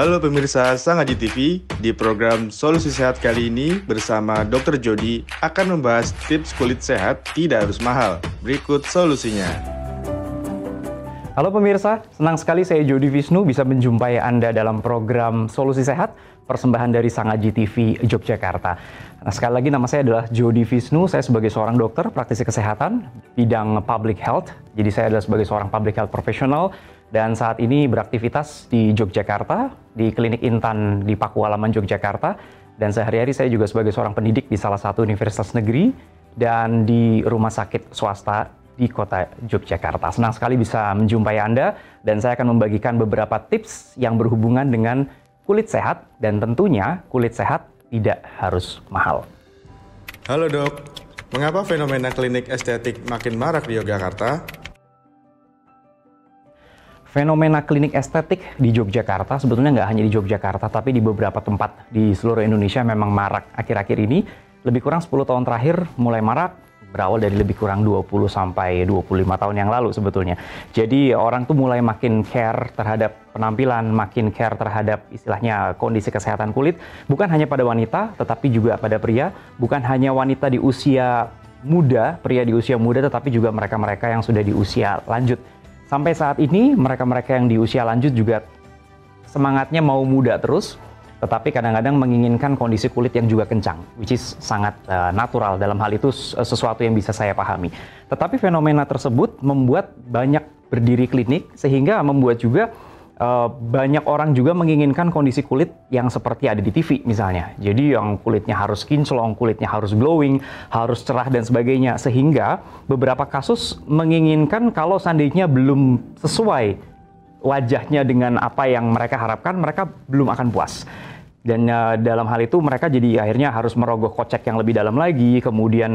Halo pemirsa Sangaji TV, di program Solusi Sehat kali ini bersama Dr. Jody akan membahas tips kulit sehat tidak harus mahal. Berikut solusinya. Halo pemirsa, senang sekali saya Jody Wisnu bisa menjumpai Anda dalam program Solusi Sehat, persembahan dari Sangaji TV Yogyakarta. Nah, sekali lagi nama saya adalah Jody Wisnu, saya sebagai seorang dokter praktisi kesehatan, bidang public health, jadi saya adalah sebagai seorang public health professional, dan saat ini beraktivitas di Yogyakarta, di Klinik Intan di Pakualaman, Yogyakarta. Dan sehari-hari saya juga sebagai seorang pendidik di salah satu universitas negeri dan di rumah sakit swasta di kota Yogyakarta. Senang sekali bisa menjumpai Anda dan saya akan membagikan beberapa tips yang berhubungan dengan kulit sehat dan tentunya kulit sehat tidak harus mahal. Halo dok, mengapa fenomena klinik estetik makin marak di Yogyakarta? Fenomena klinik estetik di Yogyakarta sebetulnya nggak hanya di Yogyakarta, tapi di beberapa tempat di seluruh Indonesia memang marak akhir-akhir ini. Lebih kurang 10 tahun terakhir mulai marak, berawal dari lebih kurang 20 sampai 25 tahun yang lalu sebetulnya. Jadi orang tuh mulai makin care terhadap penampilan, makin care terhadap istilahnya kondisi kesehatan kulit. Bukan hanya pada wanita, tetapi juga pada pria. Bukan hanya wanita di usia muda, pria di usia muda, tetapi juga mereka-mereka yang sudah di usia lanjut. Sampai saat ini, mereka-mereka yang di usia lanjut juga semangatnya mau muda terus, tetapi kadang-kadang menginginkan kondisi kulit yang juga kencang, which is sangat natural. Dalam hal itu sesuatu yang bisa saya pahami. Tetapi fenomena tersebut membuat banyak berdiri klinik, sehingga membuat juga banyak orang juga menginginkan kondisi kulit yang seperti ada di TV misalnya. Jadi yang kulitnya harus kinclong, kulitnya harus glowing, harus cerah dan sebagainya. Sehingga beberapa kasus menginginkan kalau seandainya belum sesuai wajahnya dengan apa yang mereka harapkan, mereka belum akan puas. Dan dalam hal itu mereka jadi akhirnya harus merogoh kocek yang lebih dalam lagi, kemudian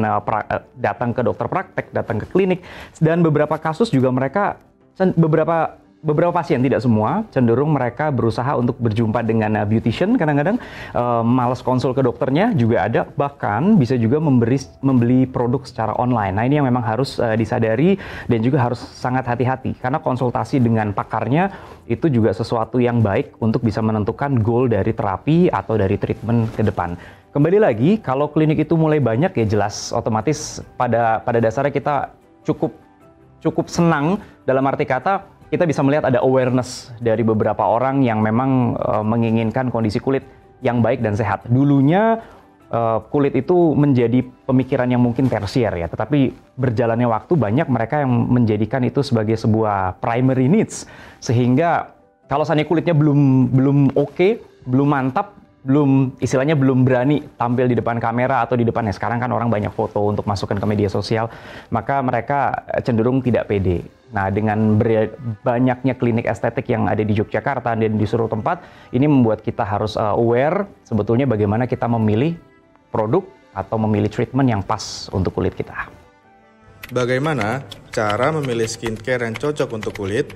datang ke dokter praktek, datang ke klinik. Dan beberapa kasus juga mereka, beberapa pasien, tidak semua, cenderung mereka berusaha untuk berjumpa dengan beautician kadang-kadang, malas konsul ke dokternya juga ada, bahkan bisa juga membeli produk secara online. Nah ini yang memang harus disadari dan juga harus sangat hati-hati, karena konsultasi dengan pakarnya itu juga sesuatu yang baik untuk bisa menentukan goal dari terapi atau dari treatment ke depan. Kembali lagi, kalau klinik itu mulai banyak ya jelas otomatis pada dasarnya kita cukup senang, dalam arti kata kita bisa melihat ada awareness dari beberapa orang yang memang menginginkan kondisi kulit yang baik dan sehat. Dulunya kulit itu menjadi pemikiran yang mungkin tersier ya, tetapi berjalannya waktu banyak mereka yang menjadikan itu sebagai sebuah primary needs. Sehingga kalau seandainya kulitnya belum oke, belum mantap, istilahnya belum berani tampil di depan kamera atau di depannya. Sekarang kan orang banyak foto untuk masukkan ke media sosial, maka mereka cenderung tidak pede. Nah, dengan banyaknya klinik estetik yang ada di Yogyakarta dan di seluruh tempat, ini membuat kita harus aware sebetulnya bagaimana kita memilih produk atau memilih treatment yang pas untuk kulit kita. Bagaimana cara memilih skincare yang cocok untuk kulit?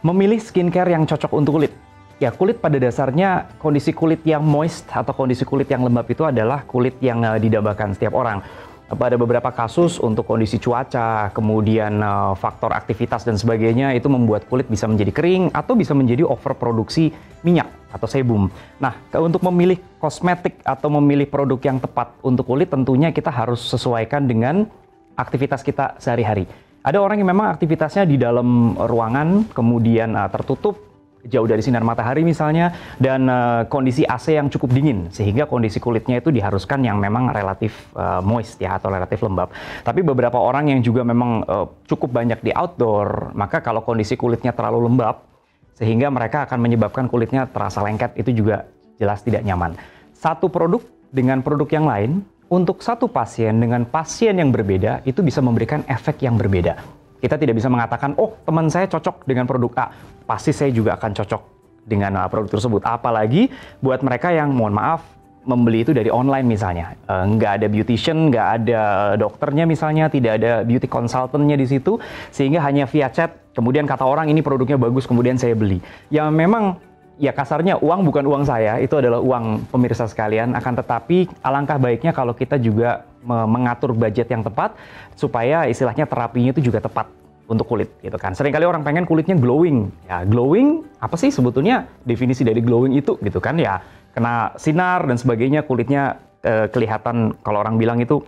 Memilih skincare yang cocok untuk kulit. Ya, kulit pada dasarnya, kondisi kulit yang moist atau kondisi kulit yang lembab itu adalah kulit yang didambakan setiap orang. Pada beberapa kasus untuk kondisi cuaca, kemudian faktor aktivitas dan sebagainya, itu membuat kulit bisa menjadi kering atau bisa menjadi overproduksi minyak atau sebum. Nah, untuk memilih kosmetik atau memilih produk yang tepat untuk kulit, tentunya kita harus sesuaikan dengan aktivitas kita sehari-hari. Ada orang yang memang aktivitasnya di dalam ruangan, kemudian tertutup, jauh dari sinar matahari misalnya, dan kondisi AC yang cukup dingin, sehingga kondisi kulitnya itu diharuskan yang memang relatif moist ya, atau relatif lembab. Tapi beberapa orang yang juga memang cukup banyak di outdoor, maka kalau kondisi kulitnya terlalu lembab, sehingga mereka akan menyebabkan kulitnya terasa lengket, itu juga jelas tidak nyaman. Satu produk dengan produk yang lain, untuk satu pasien dengan pasien yang berbeda, itu bisa memberikan efek yang berbeda. Kita tidak bisa mengatakan, oh teman saya cocok dengan produk A, pasti saya juga akan cocok dengan produk tersebut. Apalagi buat mereka yang, mohon maaf, membeli itu dari online misalnya. Nggak ada beautician, nggak ada dokternya misalnya, tidak ada beauty consultant-nya di situ, sehingga hanya via chat, kemudian kata orang ini produknya bagus, kemudian saya beli. Ya memang, ya kasarnya uang bukan uang saya, itu adalah uang pemirsa sekalian, akan tetapi alangkah baiknya kalau kita juga mengatur budget yang tepat, supaya istilahnya terapinya itu juga tepat. untuk kulit gitu kan. Seringkali orang pengen kulitnya glowing. Ya, glowing apa sih sebetulnya definisi dari glowing itu gitu kan ya. Kena sinar dan sebagainya kulitnya kelihatan, kalau orang bilang itu,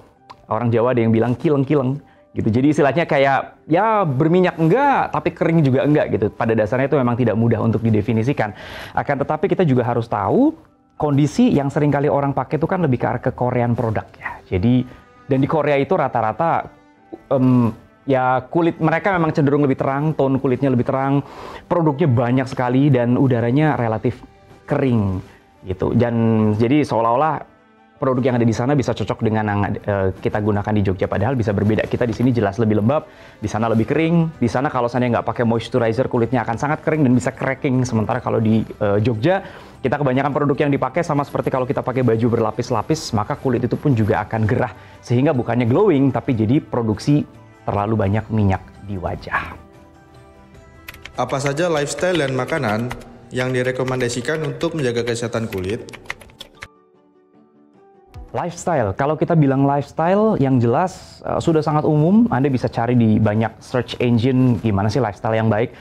orang Jawa ada yang bilang kileng-kileng gitu. Jadi istilahnya kayak ya berminyak enggak, tapi kering juga enggak gitu. Pada dasarnya itu memang tidak mudah untuk didefinisikan. Akan tetapi kita juga harus tahu kondisi yang seringkali orang pakai itu kan lebih ke arah ke Korean produk ya. Jadi dan di Korea itu rata-rata ya kulit mereka memang cenderung lebih terang, tone kulitnya lebih terang, produknya banyak sekali dan udaranya relatif kering gitu. Dan jadi seolah-olah produk yang ada di sana bisa cocok dengan yang kita gunakan di Jogja, padahal bisa berbeda. Kita di sini jelas lebih lembab, di sana lebih kering. Di sana kalau saya nggak pakai moisturizer kulitnya akan sangat kering dan bisa cracking. Sementara kalau di Jogja kita kebanyakan produk yang dipakai sama seperti kalau kita pakai baju berlapis-lapis, maka kulit itu pun juga akan gerah sehingga bukannya glowing tapi jadi produksi terlalu banyak minyak di wajah. Apa saja lifestyle dan makanan yang direkomendasikan untuk menjaga kesehatan kulit? Lifestyle, kalau kita bilang lifestyle yang jelas sudah sangat umum. Anda bisa cari di banyak search engine gimana sih lifestyle yang baik.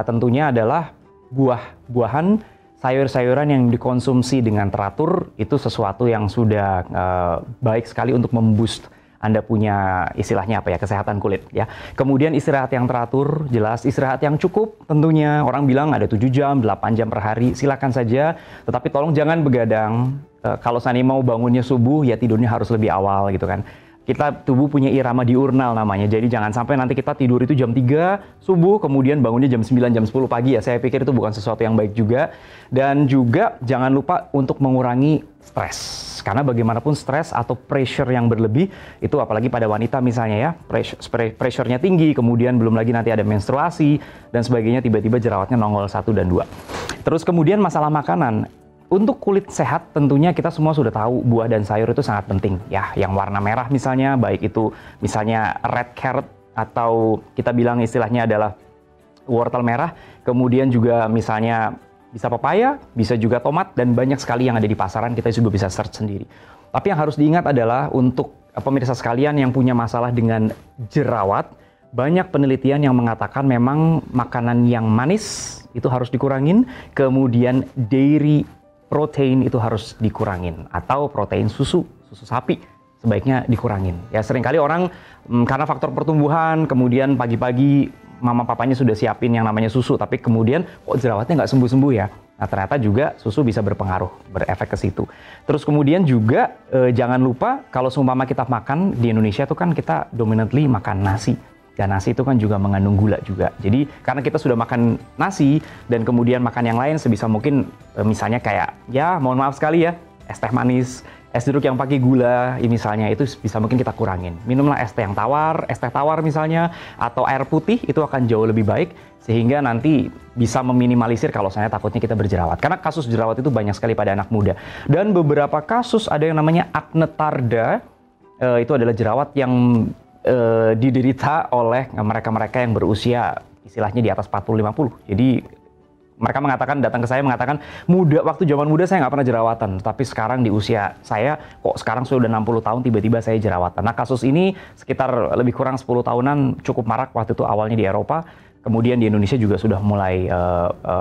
Tentunya adalah buah-buahan, sayur-sayuran yang dikonsumsi dengan teratur itu sesuatu yang sudah baik sekali untuk memboost Anda punya istilahnya apa ya, kesehatan kulit ya. Kemudian istirahat yang teratur, jelas istirahat yang cukup tentunya. Orang bilang ada 7 jam, 8 jam per hari, silakan saja. Tetapi tolong jangan begadang. Kalau seandainya mau bangunnya subuh, ya tidurnya harus lebih awal gitu kan. Tubuh punya irama diurnal namanya. Jadi jangan sampai nanti kita tidur itu jam 3 subuh, kemudian bangunnya jam 9, jam 10 pagi ya. Saya pikir itu bukan sesuatu yang baik juga. Dan juga jangan lupa untuk mengurangi stres. Karena bagaimanapun stres atau pressure yang berlebih, itu apalagi pada wanita misalnya ya, pressure-nya tinggi, kemudian belum lagi nanti ada menstruasi, dan sebagainya, tiba-tiba jerawatnya nongol 1 dan 2. Terus kemudian masalah makanan. Untuk kulit sehat tentunya kita semua sudah tahu buah dan sayur itu sangat penting ya. Yang warna merah misalnya, baik itu misalnya red carrot atau kita bilang istilahnya adalah wortel merah. Kemudian juga misalnya bisa pepaya, bisa juga tomat, dan banyak sekali yang ada di pasaran, kita juga bisa search sendiri. Tapi yang harus diingat adalah untuk pemirsa sekalian yang punya masalah dengan jerawat, banyak penelitian yang mengatakan memang makanan yang manis itu harus dikurangin, kemudian dairy protein itu harus dikurangin, atau protein susu sapi sebaiknya dikurangin. Ya seringkali orang karena faktor pertumbuhan, kemudian pagi-pagi mama papanya sudah siapin yang namanya susu, tapi kemudian kok jerawatnya nggak sembuh-sembuh ya. Nah ternyata juga susu bisa berpengaruh, berefek ke situ. Terus kemudian juga jangan lupa kalau seumpama kita makan di Indonesia itu kan kita dominantly makan nasi. Dan nasi itu kan juga mengandung gula juga. Jadi karena kita sudah makan nasi dan kemudian makan yang lain sebisa mungkin misalnya kayak ya mohon maaf sekali ya, es teh manis, es jeruk yang pakai gula misalnya itu bisa mungkin kita kurangin. Minumlah es teh tawar misalnya, atau air putih itu akan jauh lebih baik sehingga nanti bisa meminimalisir kalau saya takutnya kita berjerawat. Karena kasus jerawat itu banyak sekali pada anak muda. Dan beberapa kasus ada yang namanya akne tarda, itu adalah jerawat yang diderita oleh mereka-mereka yang berusia istilahnya di atas 40-50. Jadi mereka datang ke saya mengatakan, waktu zaman muda saya nggak pernah jerawatan, tapi sekarang di usia saya, kok sekarang sudah 60 tahun tiba-tiba saya jerawatan. Nah kasus ini sekitar lebih kurang 10 tahunan cukup marak waktu itu awalnya di Eropa, kemudian di Indonesia juga sudah mulai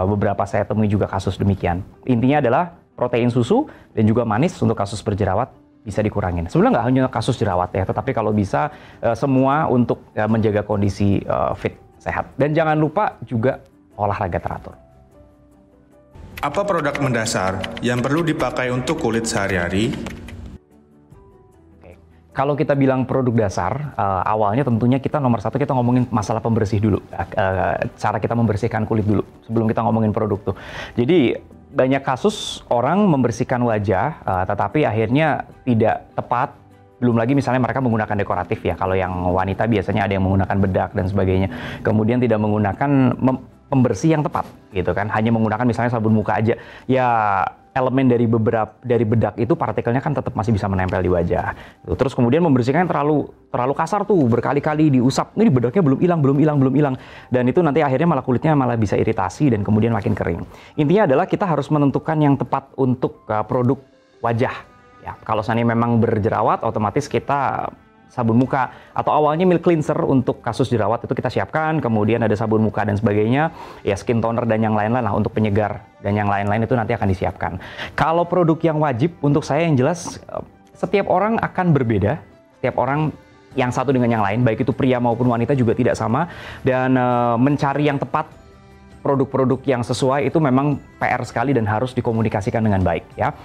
beberapa saya temui juga kasus demikian. Intinya adalah protein susu dan juga manis untuk kasus berjerawat bisa dikurangin. Sebenarnya nggak hanya kasus jerawat ya, tetapi kalau bisa semua untuk menjaga kondisi fit, sehat. Dan jangan lupa juga olahraga teratur. Apa produk mendasar yang perlu dipakai untuk kulit sehari-hari? Kalau kita bilang produk dasar, awalnya tentunya kita nomor satu kita ngomongin masalah pembersih dulu. Cara kita membersihkan kulit dulu sebelum kita ngomongin produk tuh. Jadi banyak kasus orang membersihkan wajah, tetapi akhirnya tidak tepat. Belum lagi misalnya mereka menggunakan dekoratif ya. Kalau yang wanita biasanya ada yang menggunakan bedak dan sebagainya. Kemudian tidak menggunakan pembersih yang tepat, gitu kan. Hanya menggunakan misalnya sabun muka aja. Ya elemen dari bedak itu partikelnya kan tetap masih bisa menempel di wajah. Terus kemudian membersihkan terlalu kasar tuh, berkali-kali diusap. Ini bedaknya belum hilang. Dan itu nanti akhirnya malah kulitnya malah bisa iritasi dan kemudian makin kering. Intinya adalah kita harus menentukan yang tepat untuk produk wajah. Ya, kalau seandainya memang berjerawat, otomatis kita sabun muka, atau awalnya milk cleanser untuk kasus jerawat itu kita siapkan, kemudian ada sabun muka dan sebagainya, ya skin toner dan yang lain-lain lah untuk penyegar dan yang lain-lain itu nanti akan disiapkan. Kalau produk yang wajib untuk saya yang jelas setiap orang akan berbeda, setiap orang yang satu dengan yang lain, baik itu pria maupun wanita juga tidak sama, dan mencari yang tepat produk-produk yang sesuai itu memang PR sekali dan harus dikomunikasikan dengan baik ya.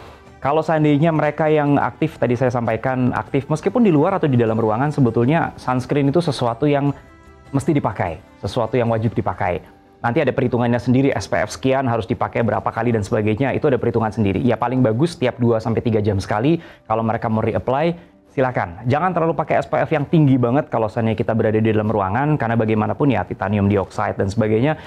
Kalau seandainya mereka yang aktif, tadi saya sampaikan aktif meskipun di luar atau di dalam ruangan, sebetulnya sunscreen itu sesuatu yang mesti dipakai, sesuatu yang wajib dipakai. Nanti ada perhitungannya sendiri, SPF sekian harus dipakai berapa kali dan sebagainya, itu ada perhitungan sendiri. Ya paling bagus tiap 2-3 jam sekali, kalau mereka mau reapply, silakan. Jangan terlalu pakai SPF yang tinggi banget kalau seandainya kita berada di dalam ruangan, karena bagaimanapun ya titanium dioxide dan sebagainya,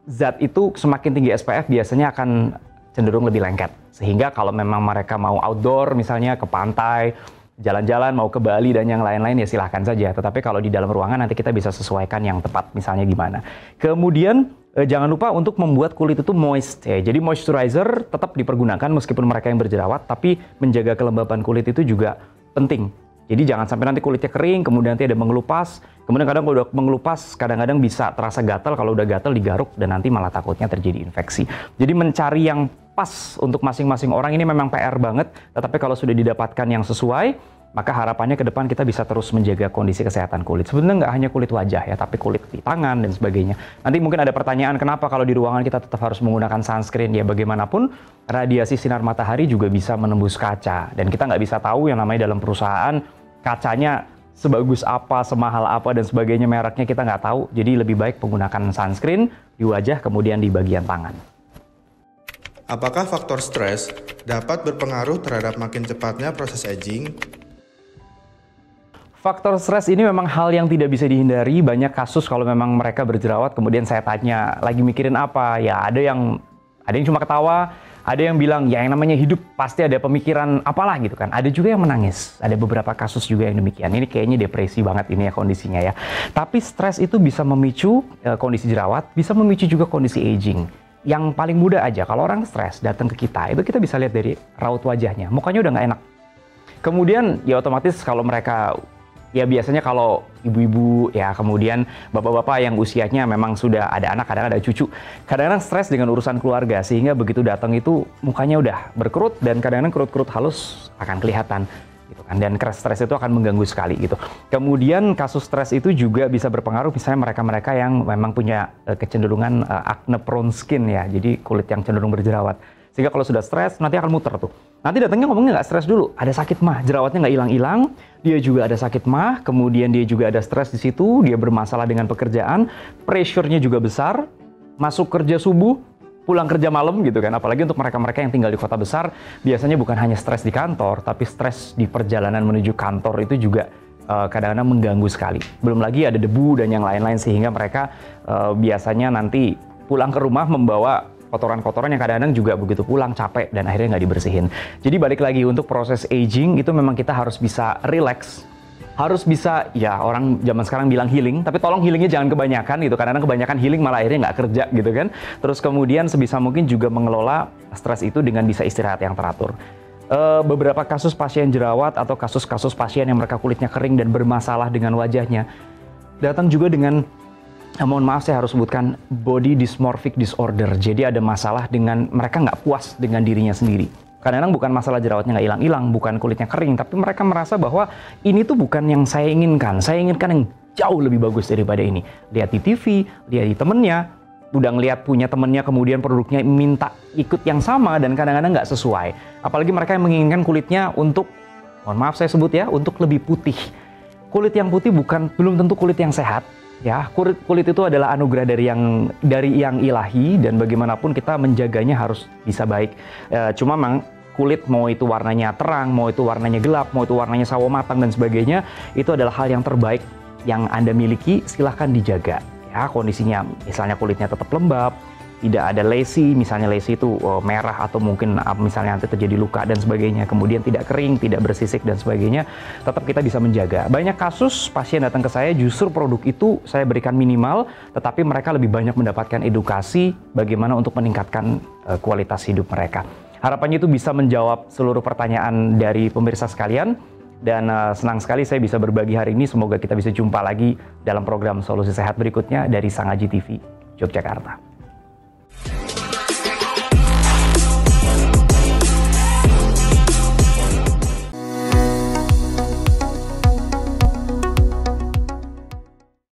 zat itu semakin tinggi SPF biasanya akan cenderung lebih lengket. Sehingga kalau memang mereka mau outdoor misalnya ke pantai, jalan-jalan, mau ke Bali dan yang lain-lain ya silahkan saja. Tetapi kalau di dalam ruangan nanti kita bisa sesuaikan yang tepat misalnya gimana. Kemudian jangan lupa untuk membuat kulit itu moist ya. Jadi moisturizer tetap dipergunakan meskipun mereka yang berjerawat, tapi menjaga kelembapan kulit itu juga penting. Jadi jangan sampai nanti kulitnya kering, kemudian nanti ada mengelupas. Kemudian kadang kalau udah mengelupas, kadang-kadang bisa terasa gatal. Kalau udah gatal digaruk dan nanti malah takutnya terjadi infeksi. Jadi mencari yang pas untuk masing-masing orang ini memang PR banget. Tetapi kalau sudah didapatkan yang sesuai, maka harapannya ke depan kita bisa terus menjaga kondisi kesehatan kulit. Sebenarnya nggak hanya kulit wajah ya, tapi kulit di tangan dan sebagainya. Nanti mungkin ada pertanyaan kenapa kalau di ruangan kita tetap harus menggunakan sunscreen. Ya bagaimanapun radiasi sinar matahari juga bisa menembus kaca. Dan kita nggak bisa tahu yang namanya dalam perusahaan kacanya sebagus apa, semahal apa dan sebagainya, mereknya kita nggak tahu. Jadi lebih baik menggunakan sunscreen di wajah kemudian di bagian tangan. Apakah faktor stres dapat berpengaruh terhadap makin cepatnya proses aging? Faktor stres ini memang hal yang tidak bisa dihindari. Banyak kasus kalau memang mereka berjerawat, kemudian saya tanya, lagi mikirin apa? Ya ada yang cuma ketawa, ada yang bilang, ya yang namanya hidup pasti ada pemikiran apalah gitu kan. Ada juga yang menangis, ada beberapa kasus juga yang demikian. Ini kayaknya depresi banget ini ya kondisinya ya. Tapi stres itu bisa memicu kondisi jerawat, bisa memicu juga kondisi aging. Yang paling mudah aja, kalau orang stres datang ke kita, itu kita bisa lihat dari raut wajahnya, mukanya udah nggak enak. Kemudian ya otomatis kalau mereka, ya biasanya kalau ibu-ibu ya kemudian bapak-bapak yang usianya memang sudah ada anak, kadang ada cucu, kadang-kadang stres dengan urusan keluarga sehingga begitu datang itu mukanya udah berkerut dan kadang-kadang kerut-kerut halus akan kelihatan gitu kan, dan stres itu akan mengganggu sekali gitu. Kemudian kasus stres itu juga bisa berpengaruh misalnya mereka-mereka yang memang punya kecenderungan acne prone skin ya, jadi kulit yang cenderung berjerawat. Sehingga kalau sudah stres nanti akan muter tuh. Nanti datangnya ngomongnya nggak stres dulu, ada sakit mah, jerawatnya nggak hilang-hilang, dia juga ada sakit mah, kemudian dia juga ada stres di situ, dia bermasalah dengan pekerjaan, pressure-nya juga besar, masuk kerja subuh, pulang kerja malam gitu kan. Apalagi untuk mereka-mereka yang tinggal di kota besar, biasanya bukan hanya stres di kantor, tapi stres di perjalanan menuju kantor itu juga kadang-kadang mengganggu sekali. Belum lagi ada debu dan yang lain-lain sehingga mereka biasanya nanti pulang ke rumah membawa kotoran-kotoran yang kadang-kadang juga begitu pulang capek dan akhirnya nggak dibersihin. Jadi balik lagi untuk proses aging itu memang kita harus bisa relax, harus bisa ya orang zaman sekarang bilang healing, tapi tolong healingnya jangan kebanyakan gitu. Kadang-kadang kebanyakan healing malah akhirnya nggak kerja gitu kan. Terus kemudian sebisa mungkin juga mengelola stres itu dengan bisa istirahat yang teratur. Beberapa kasus pasien jerawat atau kasus-kasus pasien yang mereka kulitnya kering dan bermasalah dengan wajahnya datang juga dengan mohon maaf saya harus sebutkan body dysmorphic disorder. Jadi ada masalah dengan mereka nggak puas dengan dirinya sendiri. Kadang-kadang bukan masalah jerawatnya nggak hilang-hilang, bukan kulitnya kering, tapi mereka merasa bahwa ini tuh bukan yang saya inginkan. Saya inginkan yang jauh lebih bagus daripada ini. Lihat di TV, lihat di temennya, udah ngeliat punya temennya kemudian produknya minta ikut yang sama dan kadang-kadang nggak sesuai. Apalagi mereka yang menginginkan kulitnya untuk, mohon maaf saya sebut ya, untuk lebih putih. Kulit yang putih belum tentu kulit yang sehat. Ya, kulit itu adalah anugerah dari yang ilahi dan bagaimanapun kita menjaganya harus bisa baik. Cuma memang kulit mau itu warnanya terang, mau itu warnanya gelap, mau itu warnanya sawo matang dan sebagainya, itu adalah hal yang terbaik yang Anda miliki, silahkan dijaga. Ya, kondisinya misalnya kulitnya tetap lembab, tidak ada lesi, misalnya lesi itu merah atau mungkin misalnya nanti terjadi luka dan sebagainya, kemudian tidak kering, tidak bersisik dan sebagainya, tetap kita bisa menjaga. Banyak kasus pasien datang ke saya justru produk itu saya berikan minimal, tetapi mereka lebih banyak mendapatkan edukasi bagaimana untuk meningkatkan kualitas hidup mereka. Harapannya itu bisa menjawab seluruh pertanyaan dari pemirsa sekalian. Dan senang sekali saya bisa berbagi hari ini. Semoga kita bisa jumpa lagi dalam program Solusi Sehat berikutnya dari Sang Aji TV Yogyakarta.